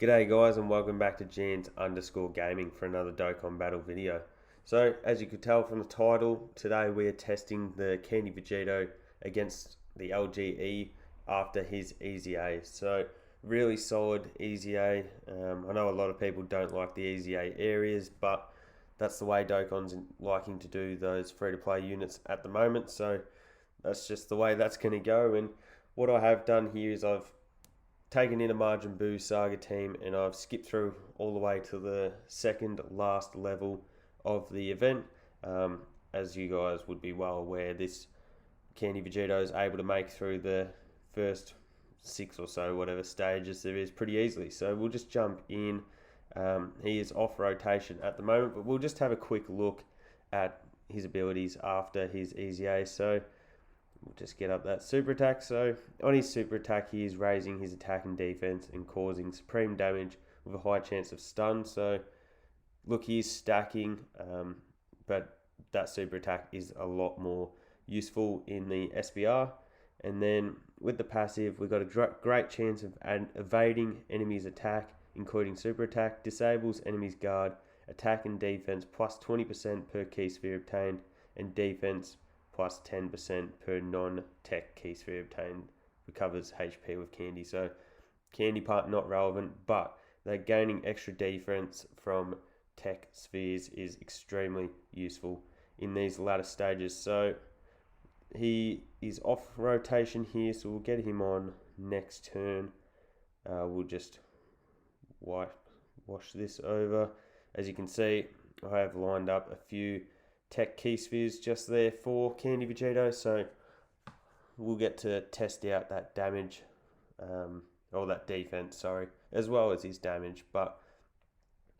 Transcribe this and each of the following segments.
G'day guys and welcome back to Jans_gaming for another Dokkan battle video. So as you could tell from the title, today we are testing the Candy Vegito against the LGE after his EZA. So really solid EZA. I know a lot of people don't like the EZA areas, but that's the way Dokkan's liking to do those free-to-play units at the moment. So that's just the way that's going to go. And what I have done here is I've taken in a Majin Buu Saga team and I've skipped through all the way to the second last level of the event. As you guys would be well aware, this Candy Vegito is able to make through the first 6 or so, whatever stages there is, pretty easily. So we'll just jump in. He is off rotation at the moment, but we'll just have a quick look at his abilities after his EZA. So we'll just get up that super attack. So on his super attack, he is raising his attack and defense and causing supreme damage with a high chance of stun. So look, he is stacking, but that super attack is a lot more useful in the SBR. And then with the passive, we've got a great chance of evading enemy's attack, including super attack, disables enemy's guard, attack and defense plus 20% per key sphere obtained, and defense plus 10% per non-tech key sphere obtained, recovers HP with Candy. So Candy part not relevant, but they're gaining extra defense from tech spheres is extremely useful in these latter stages. So he is off rotation here, so we'll get him on next turn. We'll just wash this over. As you can see, I have lined up a few tech key spheres just there for Candy Vegito, so we'll get to test out that damage, or that defense, sorry, as well as his damage. But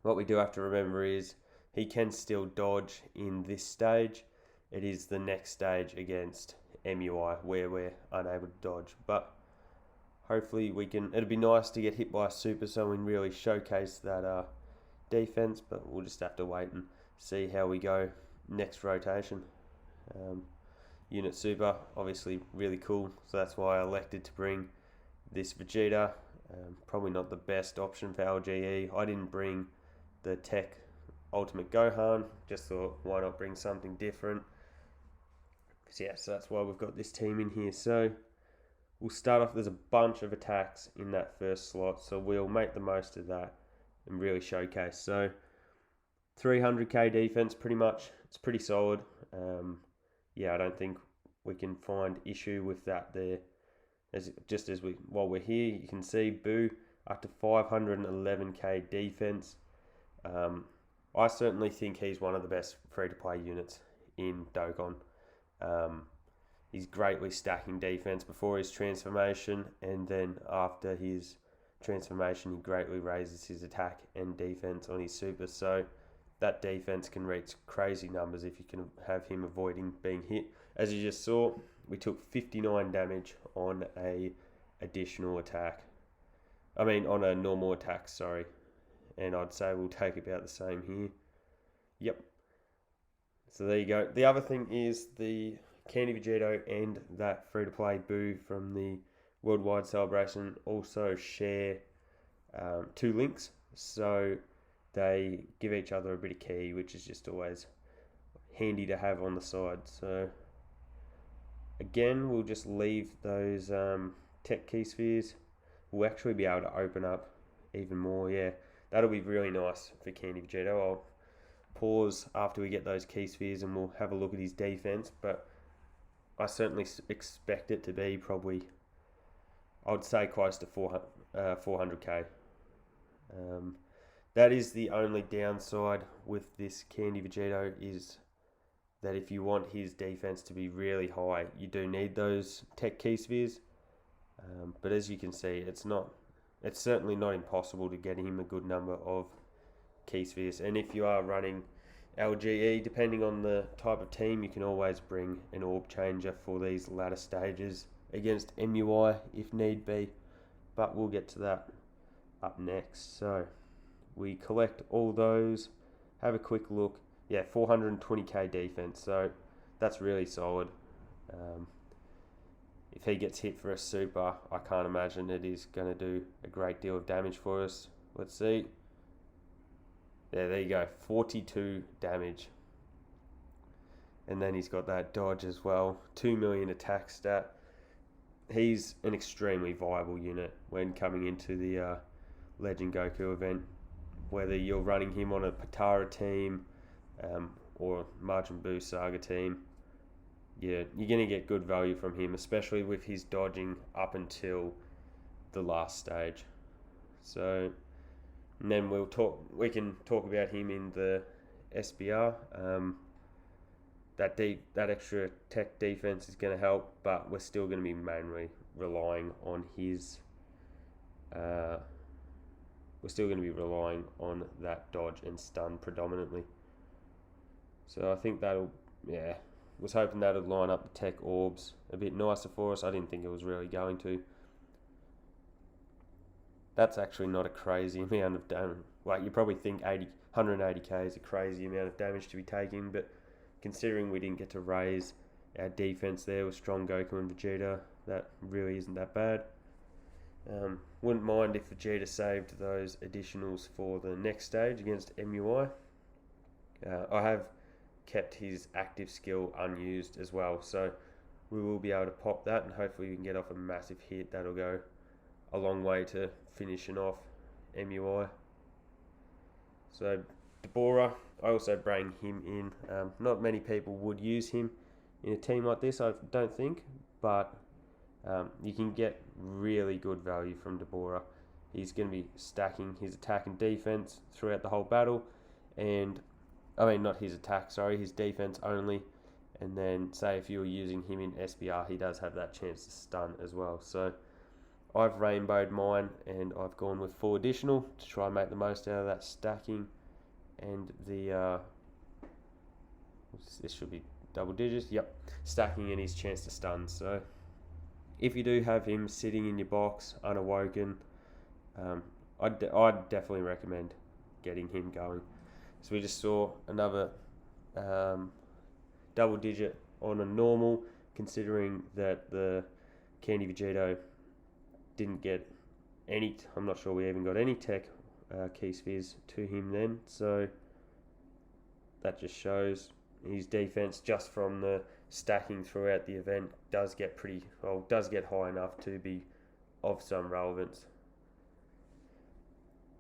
what we do have to remember is he can still dodge in this stage. It is the next stage against MUI where we're unable to dodge, but hopefully we can. It'd be nice to get hit by a super so we can really showcase that defense, but we'll just have to wait and see how we go next rotation. Unit super, obviously really cool, so that's why I elected to bring this Vegeta. Probably not the best option for LGE. I didn't bring the Tech Ultimate Gohan, just thought why not bring something different. So yeah, so that's why we've got this team in here. So we'll start off, there's a bunch of attacks in that first slot, so we'll make the most of that and really showcase. So 300k defense, pretty much, it's pretty solid. Yeah, I don't think we can find issue with that there. While we're here, you can see Buu up to 511k defense. I certainly think he's one of the best free-to-play units in Dokkan. He's greatly stacking defense before his transformation, and then after his transformation, he greatly raises his attack and defense on his super. So that defense can reach crazy numbers if you can have him avoiding being hit. As you just saw, we took 59 damage on a additional attack. I mean, on a normal attack, sorry. And I'd say we'll take about the same here. Yep. So there you go. The other thing is the Candy Vegito and that free-to-play Buu from the Worldwide Celebration also share 2 links. So they give each other a bit of key, which is just always handy to have on the side. So again, we'll just leave those tech key spheres. We'll actually be able to open up even more. Yeah, that'll be really nice for Candy Vegito. I'll pause after we get those key spheres and we'll have a look at his defense, but I certainly expect it to be probably, I'd say, close to 400k. That is the only downside with this Candy Vegito, is that if you want his defense to be really high, you do need those tech key spheres. But as you can see, it's certainly not impossible to get him a good number of key spheres. And if you are running LGE, depending on the type of team, you can always bring an orb changer for these latter stages against MUI if need be. But we'll get to that up next. So we collect all those, have a quick look. Yeah, 420k defense, so that's really solid. If he gets hit for a super, I can't imagine it is going to do a great deal of damage for us. let's see. Yeah, there you go, 42 damage. And then he's got that dodge as well, 2 million attack stat. He's an extremely viable unit when coming into the Legend Goku event. Whether you're running him on a Patara team or Majin Buu Saga team, yeah, you're going to get good value from him, especially with his dodging up until the last stage. So, and then we can talk about him in the SBR. That extra tech defense is going to help, but we're still going to be mainly relying on his. We're still going to be relying on that dodge and stun predominantly. So I think was hoping that would line up the tech orbs a bit nicer for us. I didn't think it was really going to. That's actually not a crazy amount of damage. Like, you probably think 180k is a crazy amount of damage to be taking, but considering we didn't get to raise our defense there with strong Goku and Vegeta, that really isn't that bad. Wouldn't mind if Vegeta saved those additionals for the next stage against MUI. I have kept his active skill unused as well, so we will be able to pop that, and hopefully we can get off a massive hit. That'll go a long way to finishing off MUI. So Deborah, I also bring him in. Not many people would use him in a team like this, I don't think, but you can get really good value from Deborah. He's going to be stacking his attack and defense throughout the whole battle, and not his attack, his defense only. And then, say if you were using him in SBR, he does have that chance to stun as well. So I've rainbowed mine, and I've gone with 4 additional to try and make the most out of that stacking. And the this should be double digits. Yep, stacking and his chance to stun. So if you do have him sitting in your box unawoken, I'd definitely recommend getting him going. So we just saw another double digit on a normal, considering that the Candy Vegito didn't get any. I'm not sure we even got any tech key spheres to him then, so that just shows his defense just from the stacking throughout the event does get high enough to be of some relevance.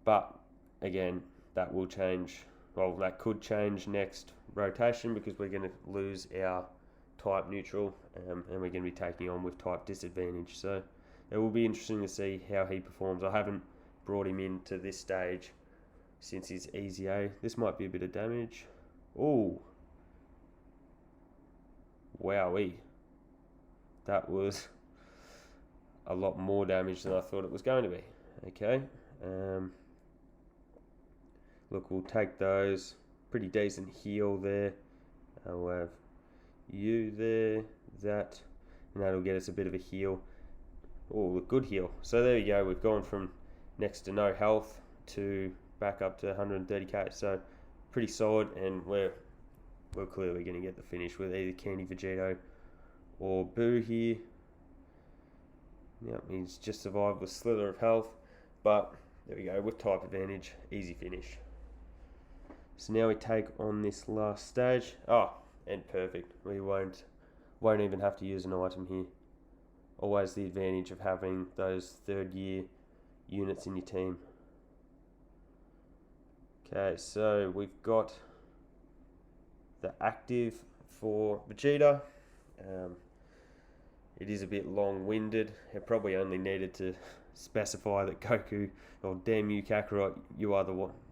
But again, that will change. Well, that could change next rotation, because we're going to lose our type neutral, and we're going to be taking on with type disadvantage. So it will be interesting to see how he performs. I haven't brought him into this stage since his EZA. This might be a bit of damage. Oh, wowee. That was a lot more damage than I thought it was going to be. Okay. Look, we'll take those. Pretty decent heal there. We'll have you there, that, and that'll get us a bit of a heal. Oh, a good heal. So there you go. We've gone from next to no health to back up to 130k. So pretty solid, and we're clearly going to get the finish with either Candy Vegito or Buu here. Yep, he's just survived with slither of health, but there we go, with type advantage, easy finish. So now we take on this last stage. Oh, and perfect. We won't even have to use an item here. Always the advantage of having those 3rd year units in your team. Okay, so we've got the active for Vegeta. It is a bit long-winded. It probably only needed to specify that Goku, or damn you Kakarot, you are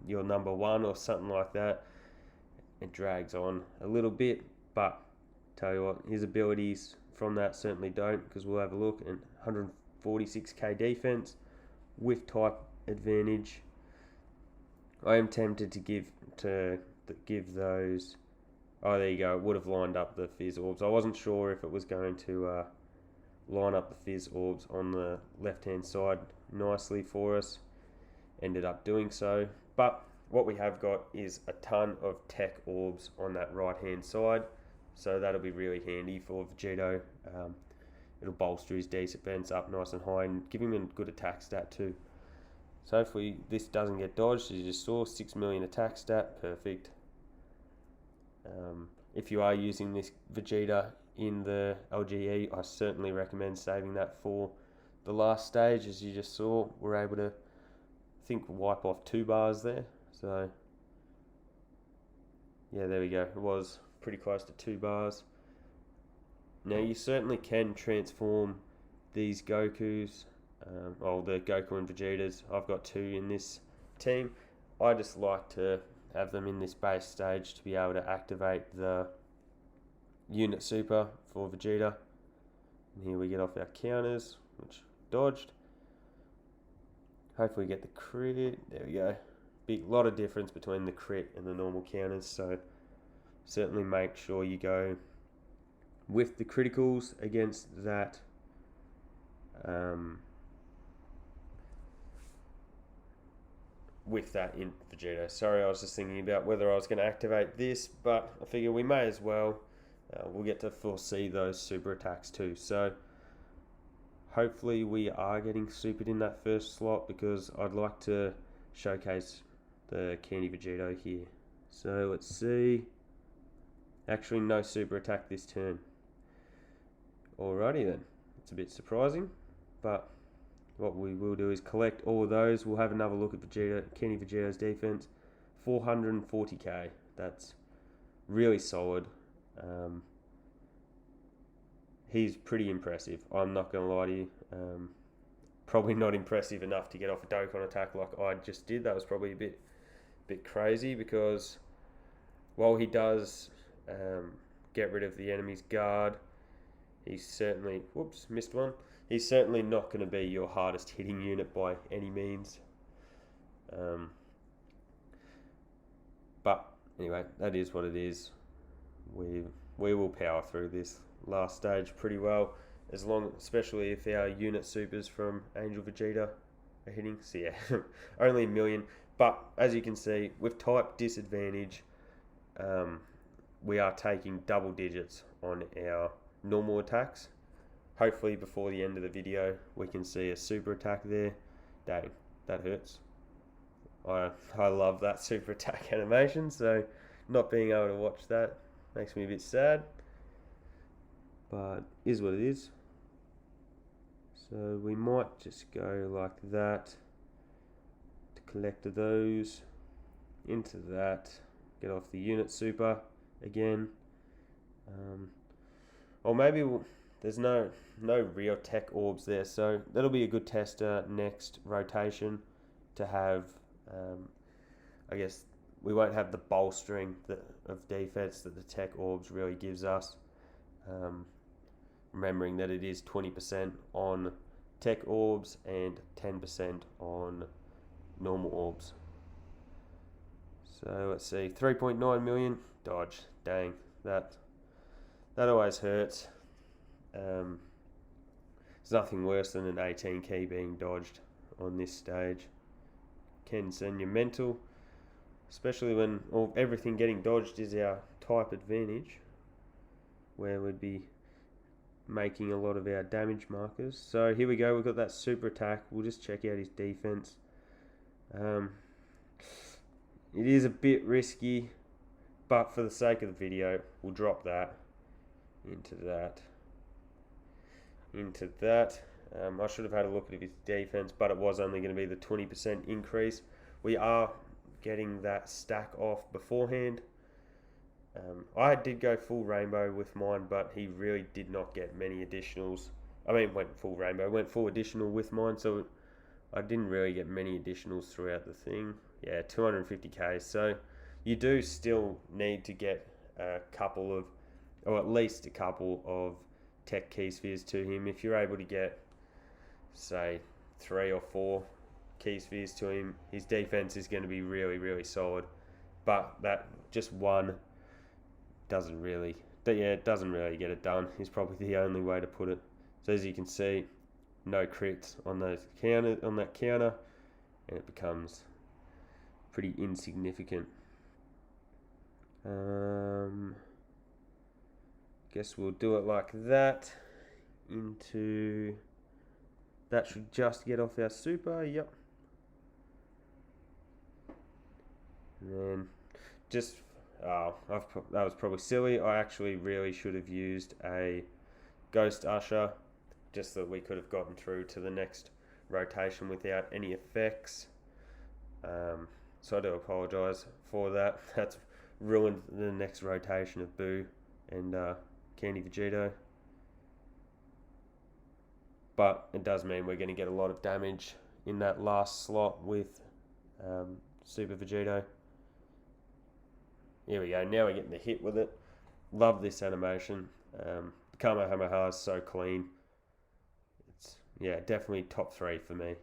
you're number 1 or something like that. It drags on a little bit, but tell you what, his abilities from that certainly don't, because we'll have a look. And 146k defense with type advantage. I am tempted to give those. Oh, there you go. It would have lined up the Fizz Orbs. I wasn't sure if it was going to line up the Fizz Orbs on the left-hand side nicely for us. Ended up doing so. But what we have got is a ton of tech orbs on that right-hand side. So that'll be really handy for Vegito. It'll bolster his defense up nice and high and give him a good attack stat too. So hopefully this doesn't get dodged. As you just saw, 6 million attack stat, perfect. If you are using this Vegeta in the LGE, I certainly recommend saving that for the last stage. As you just saw, we're able to, I think, wipe off 2 bars there. So yeah, there we go. It was pretty close to 2 bars. Now you certainly can transform these Gokus, the Goku and Vegetas. I've got 2 in this team. I just like to have them in this base stage to be able to activate the unit super for Vegeta. And here we get off our counters, which dodged. Hopefully we get the crit. There we go. Big lot of difference between the crit and the normal counters, so certainly make sure you go with the criticals against that with that in Vegeta. Sorry, I was just thinking about whether I was going to activate this, but I figure we may as well. We'll get to foresee those super attacks too. So hopefully we are getting supered in that first slot, because I'd like to showcase the Candy Vegito here. So let's see. Actually, no super attack this turn. Alrighty then. It's a bit surprising, but what we will do is collect all of those. We'll have another look at Vegeta, Candy Vegito's defense. 440k. That's really solid. He's pretty impressive. I'm not going to lie to you. Probably not impressive enough to get off a Dokkan attack like I just did. That was probably a bit crazy, because while he does get rid of the enemy's guard, he's certainly, whoops, missed one. He's certainly not going to be your hardest hitting unit by any means. But anyway, that is what it is. We will power through this last stage pretty well, especially if our unit supers from Angel Vegeta are hitting. So yeah, only 1 million. But as you can see, with type disadvantage, we are taking double digits on our normal attacks. Hopefully before the end of the video we can see a super attack there. Dang, that hurts. I love that super attack animation, so not being able to watch that makes me a bit sad, but is what it is. So we might just go like that to collect those into that, get off the unit super again, or maybe there's no real tech orbs there, so that'll be a good tester next rotation to have. I guess we won't have the bolstering of defense that the tech orbs really gives us, remembering that it is 20% on tech orbs and 10% on normal orbs. So let's see, 3.9 million dodge. Dang, that always hurts. There's nothing worse than an 18 key being dodged on this stage. Can send you mental, especially when everything getting dodged is our type advantage, where we'd be making a lot of our damage markers. So here we go, we've got that super attack. We'll just check out his defense. It is a bit risky, but for the sake of the video, we'll drop that into that. I should have had a look at his defense, but it was only going to be the 20% increase. We are getting that stack off beforehand. I did go full rainbow with mine, but he really did not get many additionals. I mean, went full rainbow, went full additional with mine, so I didn't really get many additionals throughout the thing. Yeah, 250k. So you do still need to get a couple of, or at least a couple of tech key spheres to him. If you're able to get, say, 3 or 4 key spheres to him, his defense is going to be really, really solid. But that just one doesn't really get it done, is probably the only way to put it. So as you can see, no crits on that counter, and it becomes pretty insignificant. Guess we'll do it like that. That should just get off our super. Yep. And then just, that was probably silly. I actually really should have used a Ghost Usher, just so that we could have gotten through to the next rotation without any effects. So I do apologise for that. That's ruined the next rotation of Boo and Candy Vegito. But it does mean we're going to get a lot of damage in that last slot with Super Vegito. Here we go. Now we're getting the hit with it. Love this animation. Kamehameha is so clean. It's, yeah, definitely top 3 for me.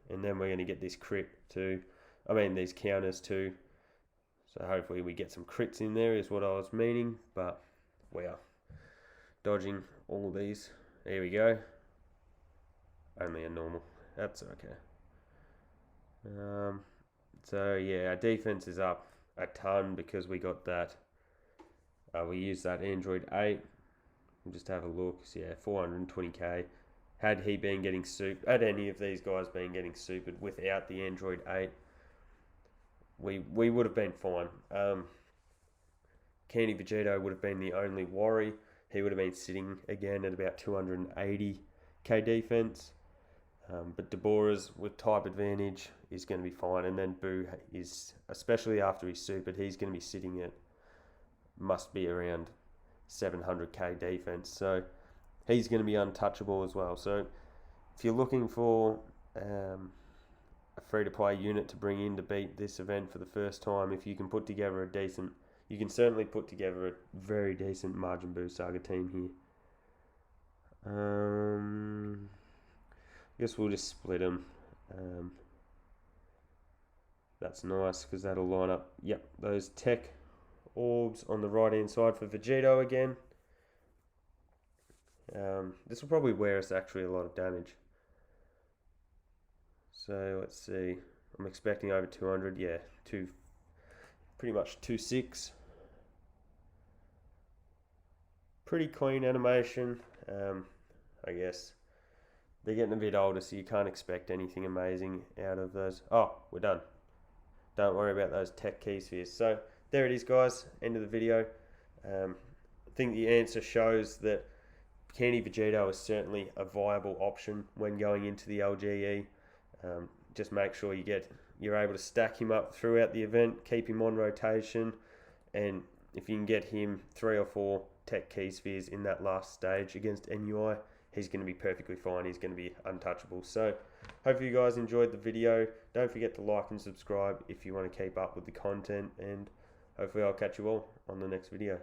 And then we're going to get this crit too. I mean, these counters too. So hopefully we get some crits in there is what I was meaning. But we are dodging all of these. There we go. Only a normal. That's okay. So yeah, our defense is up a ton because we got that. We used that Android 8. We'll just have a look. So yeah, 420k. Had he been getting had any of these guys been getting supered without the Android 8, we would have been fine. Candy Vegito would have been the only worry. He would have been sitting again at about 280k defense. But Deborah's with type advantage is going to be fine. And then Boo is, especially after he's supered, he's going to be sitting at, must be around 700k defense. So he's going to be untouchable as well. So if you're looking for a free-to-play unit to bring in to beat this event for the first time, if you can put together a decent, you can certainly put together a very decent Majin Buu Saga team here. I guess we'll just split them. That's nice because that'll line up. Yep, those tech orbs on the right hand side for Vegito again. This will probably wear us actually a lot of damage. So let's see. I'm expecting over 200. Yeah, pretty much 2.6. Pretty clean animation. I guess. They're getting a bit older, so you can't expect anything amazing out of those. Oh, we're done. Don't worry about those tech key spheres. So there it is, guys. End of the video. I think the answer shows that Candy Vegito is certainly a viable option when going into the LGE. Just make sure you're able to stack him up throughout the event, keep him on rotation, and if you can get him 3 or 4 tech key spheres in that last stage against NUI, he's going to be perfectly fine. He's going to be untouchable. So hopefully you guys enjoyed the video. Don't forget to like and subscribe if you want to keep up with the content, and hopefully I'll catch you all on the next video.